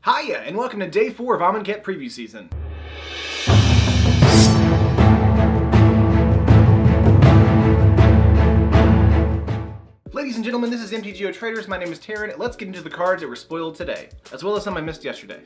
Hiya, and welcome to day 4 of Amonkhet preview season. Ladies and gentlemen, this is MTG Traders. My name is Taryn. Let's get into the cards that were spoiled today, as well as some I missed yesterday.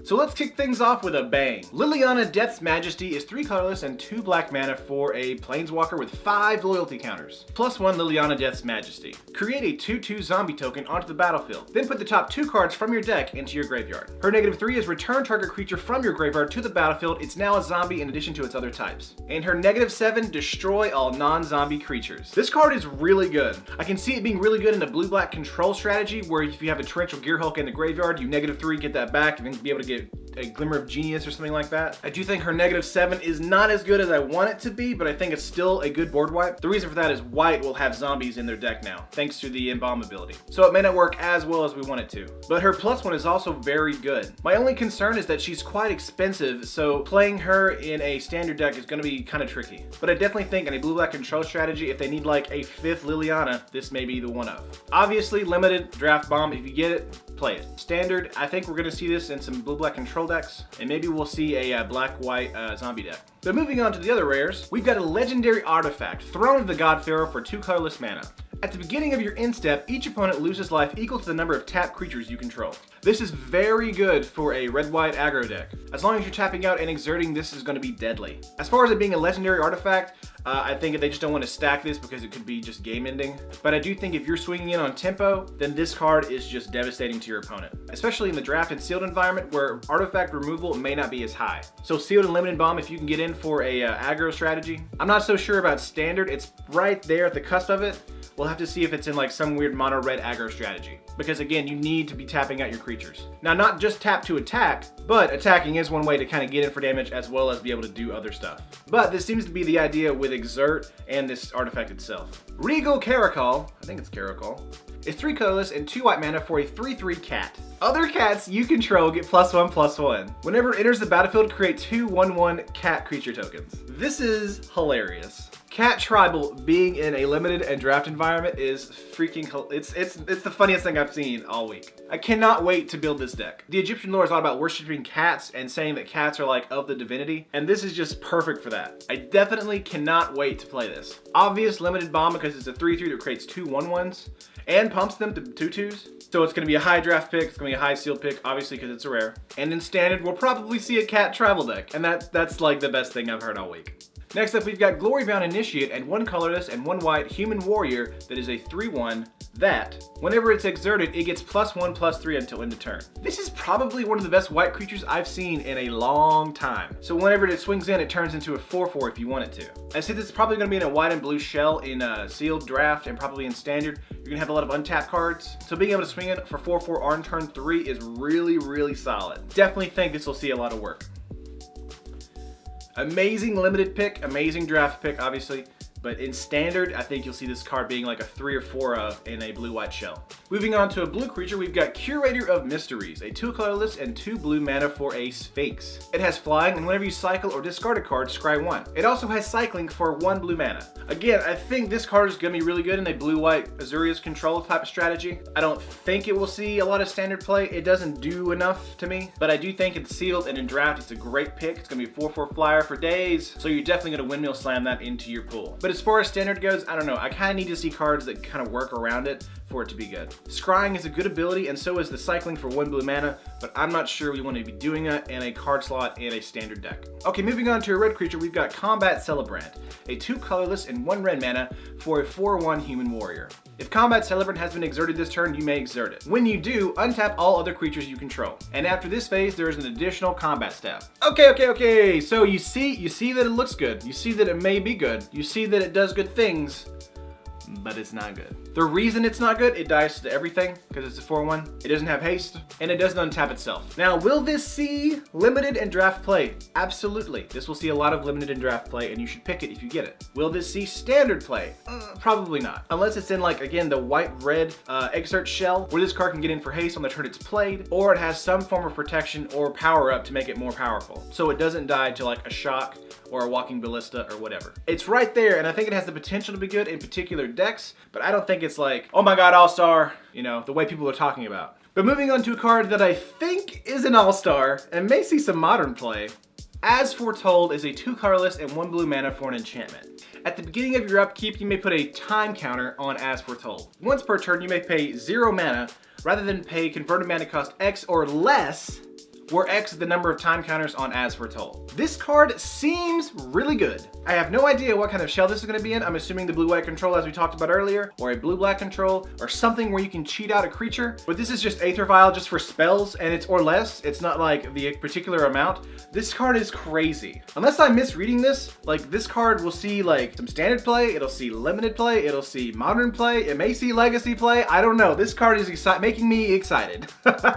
So let's kick things off with a bang. Liliana, Death's Majesty is 3 colorless and 2 black mana for a Planeswalker with 5 loyalty counters. +1 Liliana, Death's Majesty. Create a 2/2 zombie token onto the battlefield. Then put the top 2 cards from your deck into your graveyard. Her -3 is return target creature from your graveyard to the battlefield. It's now a zombie in addition to its other types. And her -7, destroy all non-zombie creatures. This card is really good. I can see it being really good in a blue-black control strategy where if you have a Torrential Gearhulk in the graveyard, you -3 get that back and then be able to get a Glimmer of Genius or something like that. I do think her -7 is not as good as I want it to be, but I think it's still a good board wipe. The reason for that is white will have zombies in their deck now, thanks to the Embalm ability. So it may not work as well as we want it to. But her +1 is also very good. My only concern is that she's quite expensive, so playing her in a standard deck is going to be kind of tricky. But I definitely think in a blue-black control strategy, if they need like a 5th Liliana, this may be the one of. Obviously, limited, draft bomb. If you get it, play it. Standard, I think we're going to see this in some blue-black control decks, and maybe we'll see a black-white zombie deck. But moving on to the other rares, we've got a legendary artifact, Throne of the God Pharaoh for 2 colorless mana. At the beginning of your end step, each opponent loses life equal to the number of tapped creatures you control. This is very good for a red-white aggro deck. As long as you're tapping out and exerting, this is going to be deadly. As far as it being a legendary artifact, I think they just don't want to stack this because it could be just game ending. But I do think if you're swinging in on tempo, then this card is just devastating to your opponent. Especially in the draft and sealed environment where artifact removal may not be as high. So sealed and limited bomb, if you can get in for a aggro strategy. I'm not so sure about standard. It's right there at the cusp of it. We'll have to see if it's in like some weird mono red aggro strategy. Because again, you need to be tapping out your creatures. Now, not just tap to attack, but attacking is one way to kind of get in for damage as well as be able to do other stuff. But this seems to be the idea with Exert and this artifact itself. Regal Caracol, I think it's Caracol, is 3 colorless and 2 white mana for a 3/3 cat. Other cats you control get +1/+1. Whenever it enters the battlefield, create 2 1/1 cat creature tokens. This is hilarious. Cat Tribal being in a limited and draft environment is freaking it's the funniest thing I've seen all week. I cannot wait to build this deck. The Egyptian lore is all about worshiping cats and saying that cats are like of the divinity, and this is just perfect for that. I definitely cannot wait to play this. Obvious limited bomb because it's a 3/3 that creates 2 1/1s and pumps them to 2/2s. So it's going to be a high draft pick, it's going to be a high sealed pick, obviously because it's a rare. And in standard, we'll probably see a cat tribal deck, and that's like the best thing I've heard all week. Next up, we've got Glorybound Initiate and 1 colorless and 1 white human warrior that is a 3/1 that, whenever it's exerted, it gets +1/+3 until end of turn. This is probably one of the best white creatures I've seen in a long time. So whenever it swings in, it turns into a 4/4 if you want it to. I said this is probably going to be in a white and blue shell in a sealed draft and probably in standard. You're going to have a lot of untapped cards. So being able to swing it for 4/4 on turn 3 is really, really solid. Definitely think this will see a lot of work. Amazing limited pick, amazing draft pick, obviously. But in standard, I think you'll see this card being like a 3 or 4 of in a blue-white shell. Moving on to a blue creature, we've got Curator of Mysteries, a 2 colorless and 2 blue mana for a Sphinx. It has flying, and whenever you cycle or discard a card, scry 1. It also has cycling for 1 blue mana. Again, I think this card is going to be really good in a blue-white Azurius control type of strategy. I don't think it will see a lot of standard play. It doesn't do enough to me, but I do think it's sealed and in draft, it's a great pick. It's going to be a 4/4 flyer for days, so you're definitely going to windmill slam that into your pool. But as far as standard goes, I don't know. I kind of need to see cards that kind of work around it for it to be good. Scrying is a good ability, and so is the cycling for 1 blue mana, but I'm not sure we want to be doing that in a card slot in a standard deck. Okay, moving on to a red creature, we've got Combat Celebrant, a 2 colorless and 1 red mana for a 4/1 human warrior. If Combat Celebrant has been exerted this turn, you may exert it. When you do, untap all other creatures you control. And after this phase, there is an additional combat step. Okay. So you see that it looks good. You see that it may be good. You see that it does good things, but it's not good. The reason it's not good, it dies to everything because it's a 4/1. It doesn't have haste, and it doesn't untap itself. Now, will this see limited and draft play? Absolutely. This will see a lot of limited and draft play, and you should pick it if you get it. Will this see standard play? Probably not. Unless it's in, like, again, the white-red exert shell, where this card can get in for haste on the turn it's played, or it has some form of protection or power-up to make it more powerful. So it doesn't die to, like, a shock or a walking ballista or whatever. It's right there, and I think it has the potential to be good in particular decks, but I don't think it's like, oh my god, all-star, you know, the way people are talking about. But moving on to a card that I think is an all-star and may see some modern play. As Foretold is a 2 colorless and 1 blue mana for an enchantment. At the beginning of your upkeep, you may put a time counter on As Foretold. Once per turn, you may pay 0 mana rather than pay converted mana cost X or less, where X is the number of time counters on As Foretold. This card seems really good. I have no idea what kind of shell this is going to be in. I'm assuming the blue-white control as we talked about earlier, or a blue-black control, or something where you can cheat out a creature. But this is just Aether Vial just for spells, and it's or less. It's not like the particular amount. This card is crazy. Unless I'm misreading this, like this card will see like some standard play, it'll see limited play, it'll see modern play, it may see legacy play. I don't know. This card is making me excited.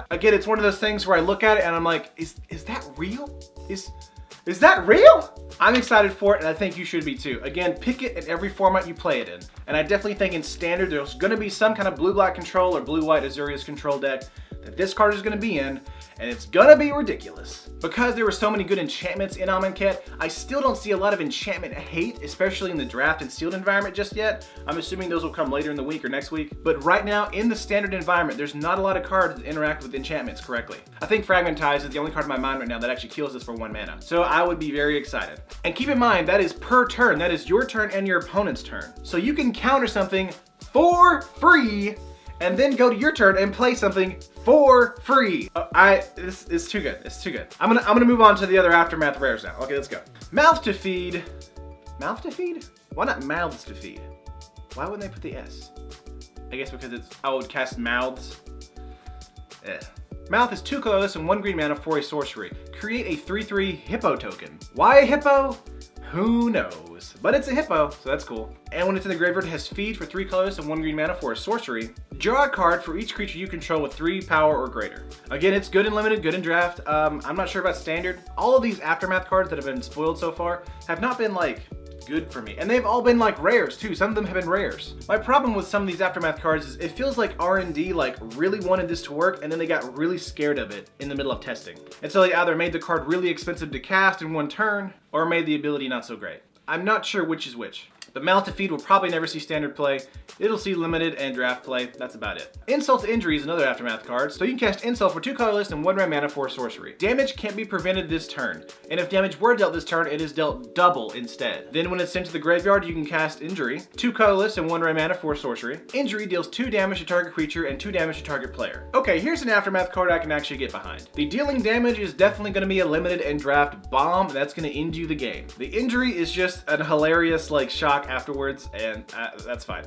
Again, it's one of those things where I look at it and I'm like, is that real? Is that real? I'm excited for it, and I think you should be too. Again, pick it in every format you play it in. And I definitely think in standard, there's gonna be some kind of blue-black control or blue-white Azorius control deck that this card is gonna be in, and it's gonna be ridiculous. Because there were so many good enchantments in Amonkhet, I still don't see a lot of enchantment hate, especially in the draft and sealed environment just yet. I'm assuming those will come later in the week or next week. But right now, in the standard environment, there's not a lot of cards that interact with enchantments correctly. I think Fragmentize is the only card in my mind right now that actually kills this for 1 mana. So I would be very excited. And keep in mind, that is per turn. That is your turn and your opponent's turn. So you can counter something for free and then go to your turn and play something for free. This is too good. It's too good. I'm gonna move on to the other Aftermath rares now. Okay, let's go. Mouth to Feed. Mouth to Feed? Why not Mouths to Feed? Why wouldn't they put the S? I guess because I would cast Mouths. Mouth is 2 colorless and 1 green mana for a sorcery. Create a 3/3 hippo token. Why a hippo? Who knows? But it's a hippo, so that's cool. And when it's in the graveyard, it has Feed for 3 colorless and 1 green mana for a sorcery. Draw a card for each creature you control with 3 power or greater. Again, it's good in limited, good in draft. I'm not sure about standard. All of these Aftermath cards that have been spoiled so far have not been like good for me. And they've all been like rares too. Some of them have been rares. My problem with some of these Aftermath cards is it feels like R&D like really wanted this to work and then they got really scared of it in the middle of testing. And so they either made the card really expensive to cast in 1 turn or made the ability not so great. I'm not sure which is which. But Mouth to Feed will probably never see standard play. It'll see limited and draft play. That's about it. Insult to Injury is another Aftermath card, so you can cast Insult for 2 colorless and 1 red mana for a sorcery. Damage can't be prevented this turn, and if damage were dealt this turn, it is dealt double instead. Then when it's sent to the graveyard, you can cast Injury, 2 colorless and 1 red mana for a sorcery. Injury deals 2 damage to target creature and 2 damage to target player. Okay, here's an Aftermath card I can actually get behind. The dealing damage is definitely going to be a limited and draft bomb, that's going to end you the game. The Injury is just a hilarious like shock afterwards, and that's fine.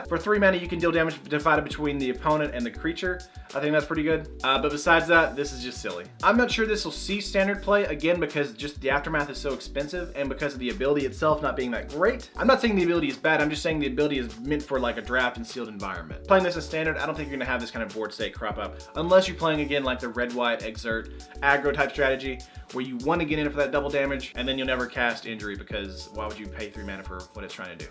For 3 mana, you can deal damage divided between the opponent and the creature. I think that's pretty good. But besides that, this is just silly. I'm not sure this will see standard play, again, because just the Aftermath is so expensive and because of the ability itself not being that great. I'm not saying the ability is bad, I'm just saying the ability is meant for like a draft and sealed environment. Playing this as standard, I don't think you're gonna have this kind of board state crop up, unless you're playing again like the red-white exert aggro type strategy, where you want to get in for that double damage, and then you'll never cast Injury because why would you pay 3 mana for what it's trying to do?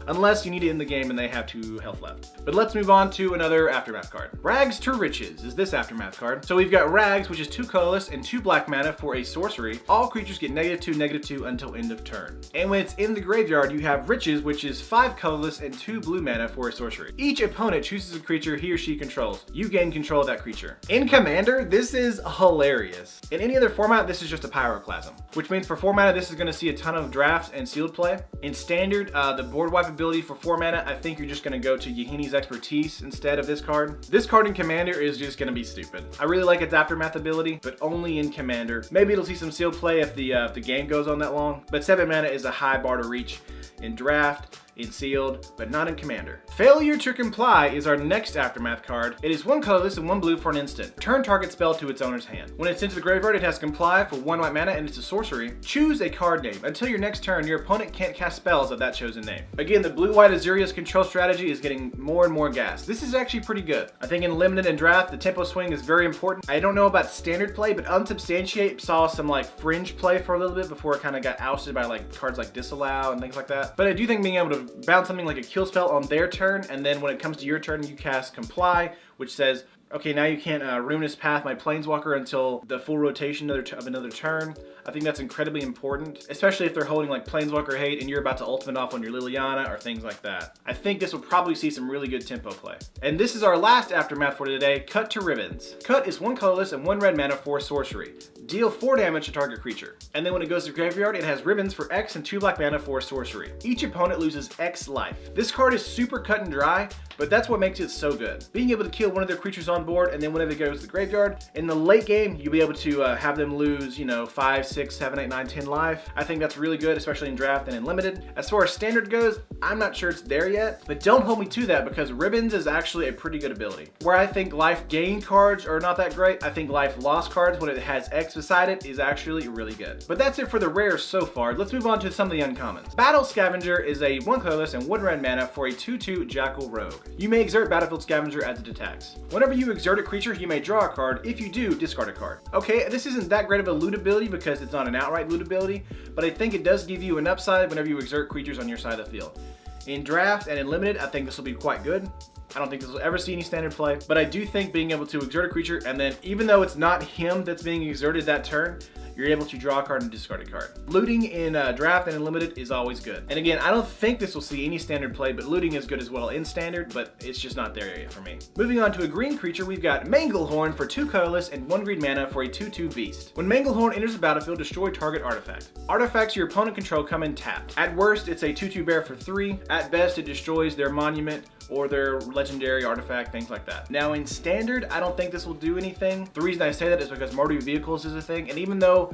Unless you need it in the game and they have 2 health left. But let's move on to another Aftermath card. Rags to Riches is this Aftermath card. So we've got Rags, which is 2 colorless and 2 black mana for a sorcery. All creatures get -2/-2 until end of turn. And when it's in the graveyard, you have Riches, which is 5 colorless and 2 blue mana for a sorcery. Each opponent chooses a creature he or she controls. You gain control of that creature. In Commander, this is hilarious. In any other format, this is just a Pyroclasm, which means for 4 mana, this is going to see a ton of drafts and sealed play. In Standard, the board wipe ability for 4 mana, I think you're just going to go to Yahini's Expertise instead of this card. This card in Commander is just going to be stupid. I really like its Aftermath ability, but only in Commander. Maybe it'll see some sealed play if the game goes on that long, but 7 mana is a high bar to reach in Draft, in Sealed, but not in Commander. Failure to Comply is our next Aftermath card. It is 1 colorless and 1 blue for an instant. Turn target spell to its owner's hand. When it's into the graveyard, it has Comply for 1 white mana and it's a sorcery. Choose a card name. Until your next turn, your opponent can't cast spells of that chosen name. Again, the blue-white Azorius control strategy is getting more and more gas. This is actually pretty good. I think in Limited and Draft, the tempo swing is very important. I don't know about Standard play, but Unsubstantiate saw some like fringe play for a little bit before it kind of got ousted by like cards like Disallow and things like that. But I do think being able to bounce something like a kill spell on their turn, and then when it comes to your turn, you cast Comply, which says Okay, now you can't Ruinous Path my Planeswalker until the full rotation of another turn. I think that's incredibly important, especially if they're holding like Planeswalker Hate and you're about to ultimate off on your Liliana or things like that. I think this will probably see some really good tempo play. And this is our last Aftermath for today, Cut to Ribbons. Cut is 1 colorless and 1 red mana for sorcery. Deal 4 damage to target creature. And then when it goes to graveyard, it has ribbons for X and 2 black mana for sorcery. Each opponent loses X life. This card is super cut and dry, but that's what makes it so good. Being able to kill one of their creatures on board, and then whenever it goes to the graveyard, in the late game, you'll be able to have them lose, 5, 6, 7, 8, 9, 10 life. I think that's really good, especially in draft and in limited. As far as standard goes, I'm not sure it's there yet, but don't hold me to that because ribbons is actually a pretty good ability. Where I think life gain cards are not that great, I think life loss cards, when it has X beside it, is actually really good. But that's it for the rares so far. Let's move on to some of the uncommons. Battle Scavenger is a 1 colorless and 1 red mana for a 2/2 Jackal Rogue. You may exert Battlefield Scavenger as it attacks. Whenever you exert a creature, you may draw a card. If you do, discard a card. Okay, this isn't that great of a loot ability because it's not an outright loot ability, but I think it does give you an upside whenever you exert creatures on your side of the field. In draft and in limited, I think this will be quite good. I don't think this will ever see any standard play, but I do think being able to exert a creature and then even though it's not him that's being exerted that turn, you're able to draw a card and discard a card. Looting in draft and in limited is always good. And again, I don't think this will see any standard play, but looting is good as well in standard, but it's just not there yet for me. Moving on to a green creature, we've got Manglehorn for 2 colorless and 1 green mana for a 2/2 beast. When Manglehorn enters the battlefield, destroy target artifact. Artifacts your opponent control come in tapped. At worst, it's a 2/2 bear for 3. At best, it destroys their monument or their legendary artifact, things like that. Now in standard, I don't think this will do anything. The reason I say that is because Mardu Vehicles is a thing, and even though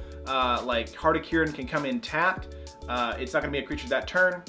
like Heart of Kieran can come in tapped, it's not gonna be a creature that turn.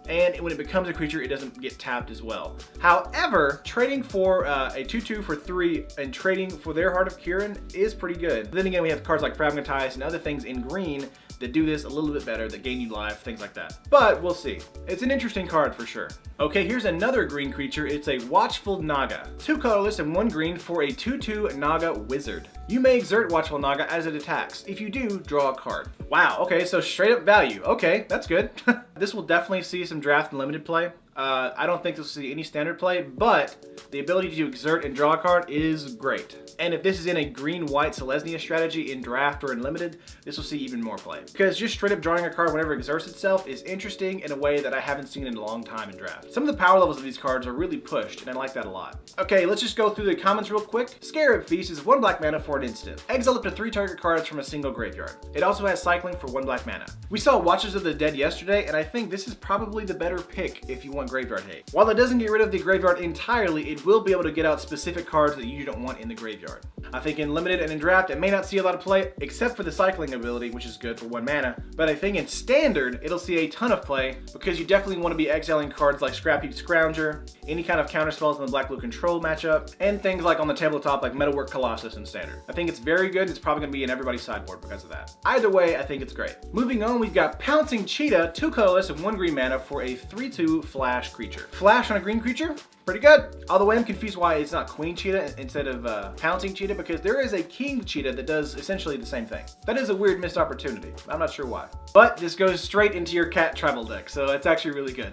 And when it becomes a creature, it doesn't get tapped as well. However, trading for a 2/2 for 3 and trading for their Heart of Kieran is pretty good. Then again, we have cards like Fragmentize and other things in green that do this a little bit better, that gain you life, things like that. But we'll see. It's an interesting card for sure. Okay, here's another green creature. It's a Watchful Naga. 2 colorless and 1 green for a 2/2 Naga Wizard. You may exert Watchful Naga as it attacks. If you do, draw a card. Wow, okay, so straight up value. Okay, that's good. This will definitely see some draft and limited play. I don't think this will see any standard play, but the ability to exert and draw a card is great. And if this is in a green-white Selesnya strategy in draft or in limited, this will see even more play. Because just straight up drawing a card whenever it exerts itself is interesting in a way that I haven't seen in a long time in draft. Some of the power levels of these cards are really pushed, and I like that a lot. Okay, let's just go through the comments real quick. Scarab Feast is 1 black mana for an instant. Exile up to 3 target cards from a single graveyard. It also has cycling for 1 black mana. We saw Watchers of the Dead yesterday, and I think this is probably the better pick if you want graveyard hate. While it doesn't get rid of the graveyard entirely, it will be able to get out specific cards that you don't want in the graveyard. I think in limited and in draft, it may not see a lot of play, except for the cycling ability, which is good for 1 mana. But I think in standard, it'll see a ton of play, because you definitely want to be exiling cards like Scrapheap Scrounger, any kind of counter spells in the black-blue control matchup, and things like on the tabletop like Metalwork Colossus in standard. I think it's very good, it's probably going to be in everybody's sideboard because of that. Either way, I think it's great. Moving on, we've got Pouncing Cheetah, 2 colorless and 1 green mana for a 3/2 flash creature. Flash on a green creature? Pretty good. Although I'm confused why it's not Queen Cheetah instead of Pouncing Cheetah, because there is a King Cheetah that does essentially the same thing. That is a weird missed opportunity. I'm not sure why. But this goes straight into your Cat Tribal deck, so it's actually really good.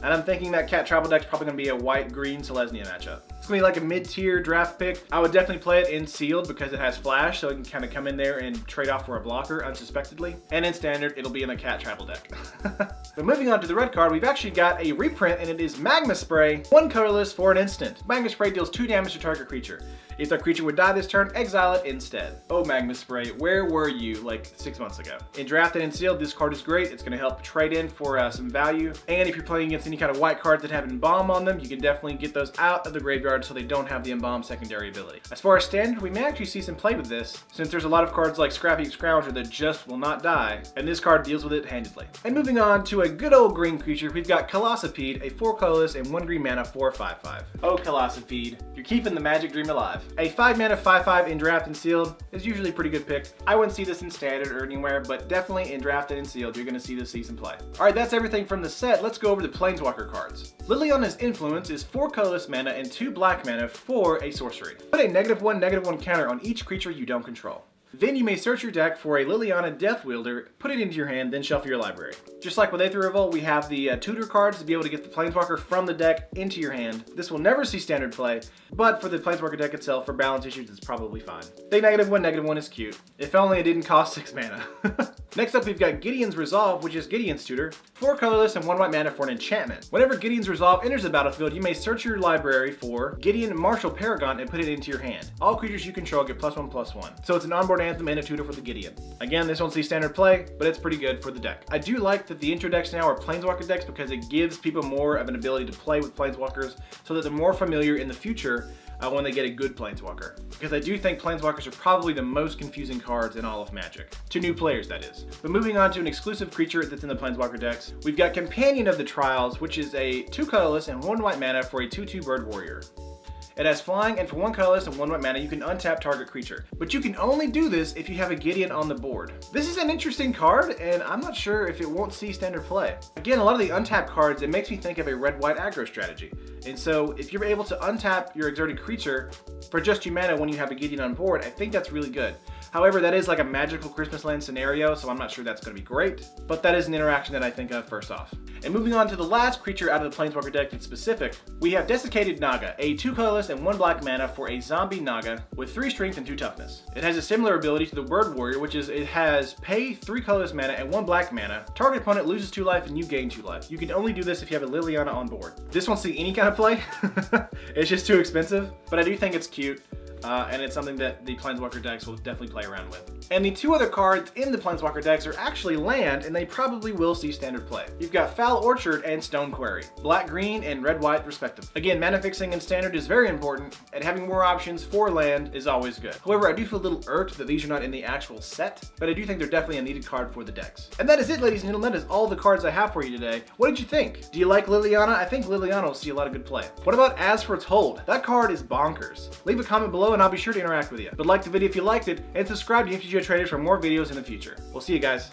And I'm thinking that Cat Tribal deck's probably going to be a white-green Selesnya matchup. It's going to be like a mid-tier draft pick. I would definitely play it in sealed because it has flash, so it can kind of come in there and trade off for a blocker unsuspectedly. And in standard, it'll be in the Cat Tribal deck. But moving on to the red card, we've actually got a reprint, and it is Magma Spray, 1 colorless for an instant. Magma Spray deals 2 damage to target creature. If that creature would die this turn, exile it instead. Oh, Magma Spray, where were you like 6 months ago? In draft and in sealed, this card is great. It's going to help trade in for some value. And if you're playing against any kind of white cards that have Embalm on them, you can definitely get those out of the graveyard so they don't have the Embalm secondary ability. As far as standard, we may actually see some play with this, since there's a lot of cards like Scrapheap Scrounger that just will not die, and this card deals with it handedly. And moving on to a good old green creature, we've got Colossipede, a 4 colorless and 1 green mana for 5/5. Oh, Colossipede, you're keeping the magic dream alive. A 5 mana 5/5 in draft and sealed is usually a pretty good pick. I wouldn't see this in standard or anywhere, but definitely in draft and in sealed, you're going to see this see some play. Alright, that's everything from the set. Let's go over the Planeswalker cards. Liliana's Influence is 4 colorless mana and 2 black mana for a sorcery. Put a -1/-1 counter on each creature you don't control. Then you may search your deck for a Liliana Death Wielder, put it into your hand, then shuffle your library. Just like with Aether Revolt, we have the tutor cards to be able to get the Planeswalker from the deck into your hand. This will never see standard play, but for the Planeswalker deck itself, for balance issues, it's probably fine. The -1/-1 is cute. If only it didn't cost 6 mana. Next up, we've got Gideon's Resolve, which is Gideon's tutor. 4 colorless and 1 white mana for an enchantment. Whenever Gideon's Resolve enters the battlefield, you may search your library for Gideon Martial Paragon and put it into your hand. All creatures you control get +1/+1. So it's an onboard anthem and a tutor for the Gideon. Again, this won't see standard play, but it's pretty good for the deck. I do like that the intro decks now are Planeswalker decks because it gives people more of an ability to play with Planeswalkers so that they're more familiar in the future when they get a good Planeswalker. Because I do think Planeswalkers are probably the most confusing cards in all of Magic. To new players, that is. But moving on to an exclusive creature that's in the Planeswalker decks, we've got Companion of the Trials, which is a 2 colorless and 1 white mana for a 2/2 bird warrior. It has flying, and for 1 colorless and 1 white mana, you can untap target creature. But you can only do this if you have a Gideon on the board. This is an interesting card, and I'm not sure if it won't see standard play. Again, a lot of the untapped cards, it makes me think of a red-white aggro strategy. And so, if you're able to untap your exerted creature for just 2 mana when you have a Gideon on board, I think that's really good. However, that is like a magical Christmas land scenario, so I'm not sure that's going to be great, but that is an interaction that I think of first off. And moving on to the last creature out of the Planeswalker deck that's specific, we have Desiccated Naga, a 2 colorless and 1 black mana for a zombie Naga with 3 strength and 2 toughness. It has a similar ability to the Bird Warrior, which is it has pay 3 colorless mana and 1 black mana. Target opponent loses 2 life and you gain 2 life. You can only do this if you have a Liliana on board. This won't see any kind of play. It's just too expensive, but I do think it's cute. And it's something that the Planeswalker decks will definitely play around with. And the 2 other cards in the Planeswalker decks are actually land, and they probably will see standard play. You've got Foul Orchard and Stone Quarry, black-green and red-white respectively. Again, mana fixing in standard is very important, and having more options for land is always good. However, I do feel a little irked that these are not in the actual set, but I do think they're definitely a needed card for the decks. And that is it, ladies and gentlemen. That is all the cards I have for you today. What did you think? Do you like Liliana? I think Liliana will see a lot of good play. What about As Foretold? That card is bonkers. Leave a comment below and I'll be sure to interact with you. But like the video if you liked it, and subscribe to MTG Traders for more videos in the future. We'll see you guys.